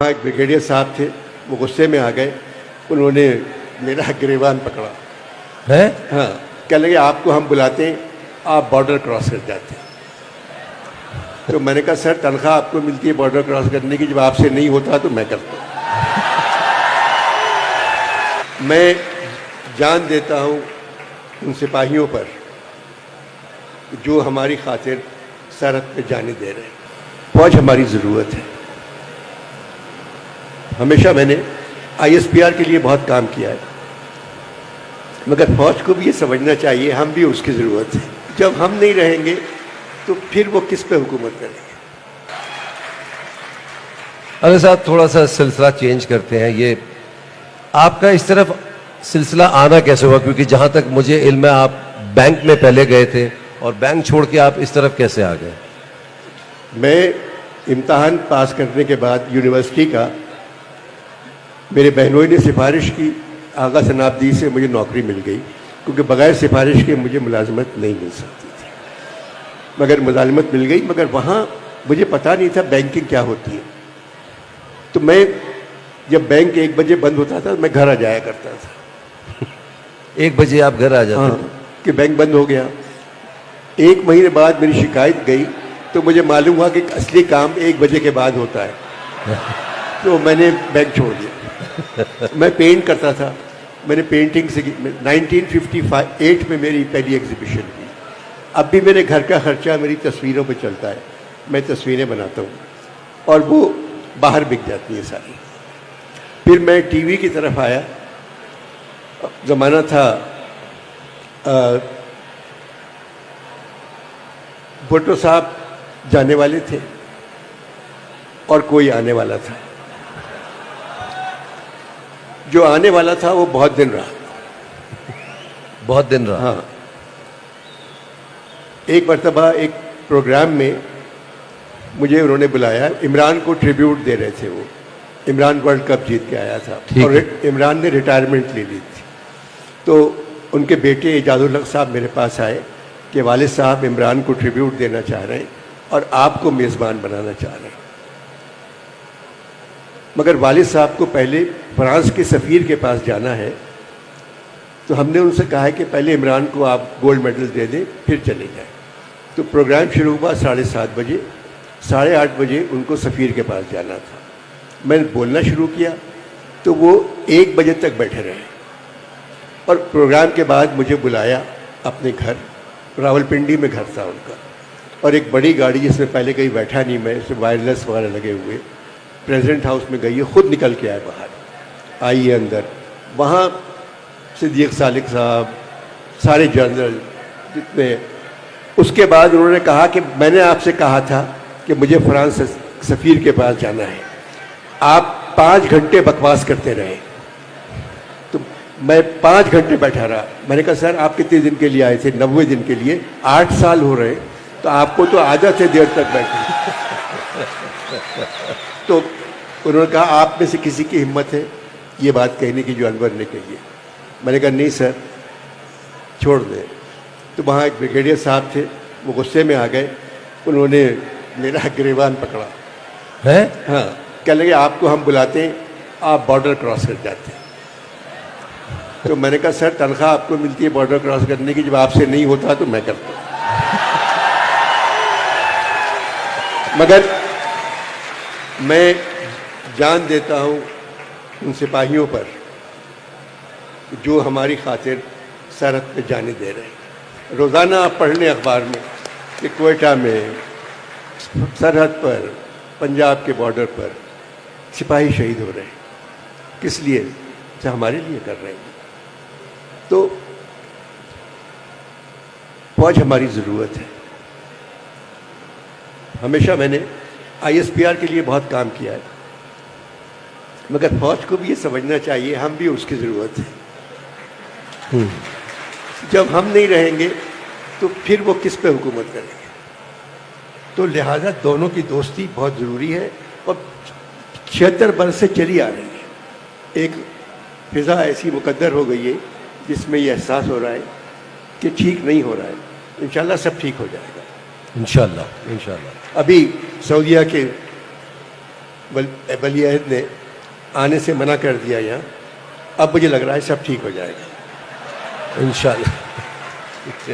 वहाँ एक ब्रिगेडियर साहब थे, वो गुस्से में आ गए, उन्होंने मेरा गिरेबान पकड़ा है। हाँ, कह लगे आपको हम बुलाते हैं, आप बॉर्डर क्रॉस कर जाते हैं। तो मैंने कहा सर तनख्वाह आपको मिलती है बॉर्डर क्रॉस करने की, जब आपसे नहीं होता तो मैं करता हूँ। मैं जान देता हूँ उन सिपाहियों पर जो हमारी खातिर सरहद पे जाने दे रहे हैं। फौज हमारी ज़रूरत है। हमेशा मैंने ISPR के लिए बहुत काम किया है, मगर फौज को भी ये समझना चाहिए हम भी उसकी ज़रूरत है। जब हम नहीं रहेंगे तो फिर वो किस पे हुकूमत करेंगे। अरे साहब थोड़ा सा सिलसिला चेंज करते हैं। ये आपका इस तरफ सिलसिला आना कैसे हुआ? क्योंकि जहाँ तक मुझे इल्म है आप बैंक में पहले गए थे और बैंक छोड़ के आप इस तरफ कैसे आ गए? मैं इम्तहान पास करने के बाद यूनिवर्सिटी का मेरे बहनोई ने सिफारिश की, आगा सनाब्दी से मुझे नौकरी मिल गई, क्योंकि बग़ैर सिफारिश के मुझे मुलाजमत नहीं मिल सकती थी, मगर मुलाजमत मिल गई। मगर वहाँ मुझे पता नहीं था बैंकिंग क्या होती है। तो मैं जब बैंक 1 बजे बंद होता था मैं घर आ जाया करता था। 1 बजे आप घर आ जाते? हाँ, कि बैंक बंद हो गया। 1 महीने बाद मेरी शिकायत गई तो मुझे मालूम हुआ कि असली काम 1 बजे के बाद होता है। तो मैंने बैंक छोड़ दिया। मैं पेंट करता था, मैंने पेंटिंग से 1958 में मेरी पहली एग्जीबिशन की। अब भी मेरे घर का खर्चा मेरी तस्वीरों पे चलता है, मैं तस्वीरें बनाता हूँ और वो बाहर बिक जाती हैं सारी। फिर मैं टीवी की तरफ आया। ज़माना था भुट्टो साहब जाने वाले थे और कोई आने वाला था। जो आने वाला था वो बहुत दिन रहा। बहुत दिन रहा? हाँ। एक मरतबा एक प्रोग्राम में मुझे उन्होंने बुलाया, इमरान को ट्रिब्यूट दे रहे थे। वो इमरान वर्ल्ड कप जीत के आया था और इमरान ने रिटायरमेंट ले ली थी। तो उनके बेटे इजाजुल हक साहब मेरे पास आए कि वालिद साहब इमरान को ट्रिब्यूट देना चाह रहे हैं और आपको मेज़बान बनाना चाह रहे हैं। मगर वालिद साहब को पहले फ्रांस के सफ़ीर के पास जाना है, तो हमने उनसे कहा है कि पहले इमरान को आप गोल्ड मेडल दे दें फिर चले जाएं। तो प्रोग्राम शुरू हुआ 7:30 बजे, 8:30 बजे उनको सफ़ीर के पास जाना था। मैंने बोलना शुरू किया तो वो 1 बजे तक बैठे रहे और प्रोग्राम के बाद मुझे बुलाया अपने घर। रावलपिंडी में घर था उनका, और एक बड़ी गाड़ी जिसमें पहले कहीं बैठा नहीं मैं, उसमें वायरलेस वगैरह लगे हुए, प्रेसिडेंट हाउस में गई है, खुद निकल के आए बाहर, आइए अंदर। वहाँ सिद्दीक सालिक साहब, सारे जनरल जितने। उसके बाद उन्होंने कहा कि मैंने आपसे कहा था कि मुझे फ्रांस सफ़ीर के पास जाना है, आप 5 घंटे बकवास करते रहे। तो मैं 5 घंटे बैठा रहा। मैंने कहा सर आप कितने दिन के लिए आए थे? 90 दिन के लिए। 8 साल हो रहे, तो आपको तो आदत है देर तक बैठे। तो उन्होंने कहा आप में से किसी की हिम्मत है ये बात कहने की जो अनवर ने कही है? मैंने कहा नहीं सर, छोड़ दें। तो वहाँ एक ब्रिगेडियर साहब थे, वो गुस्से में आ गए, उन्होंने मेरा गिरेबान पकड़ा है। हाँ, कह लगे आपको हम बुलाते हैं, आप बॉर्डर क्रॉस कर जाते हैं। तो मैंने कहा सर तनख्वाह आपको मिलती है बॉर्डर क्रॉस करने की, जब आपसे नहीं होता तो मैं करता हूँ। मगर मैं जान देता हूँ उन सिपाहियों पर जो हमारी खातिर सरहद पे जाने दे रहे हैं। रोज़ाना आप पढ़ लें अखबार में कि क्वेटा में सरहद पर, पंजाब के बॉर्डर पर सिपाही शहीद हो रहे हैं। किस लिए? जो हमारे लिए कर रहे हैं। तो फौज हमारी ज़रूरत है। हमेशा मैंने ISPR के लिए बहुत काम किया है, मगर फौज को भी ये समझना चाहिए हम भी उसकी ज़रूरत है। जब हम नहीं रहेंगे तो फिर वो किस पे हुकूमत करेंगे। तो लिहाजा दोनों की दोस्ती बहुत ज़रूरी है और 76 बरस से चली आ रही है। एक फ़िज़ा ऐसी मुकद्दर हो गई है जिसमें ये एहसास हो रहा है कि ठीक नहीं हो रहा है। इंशाल्लाह सब ठीक हो जाएगा। इंशाल्लाह। अभी सऊदीया के ولی عہد نے آنے سے منع کر دیا یہاں. اب مجھے لگ رہا ہے سب ٹھیک ہو جائے گا انشاءاللہ.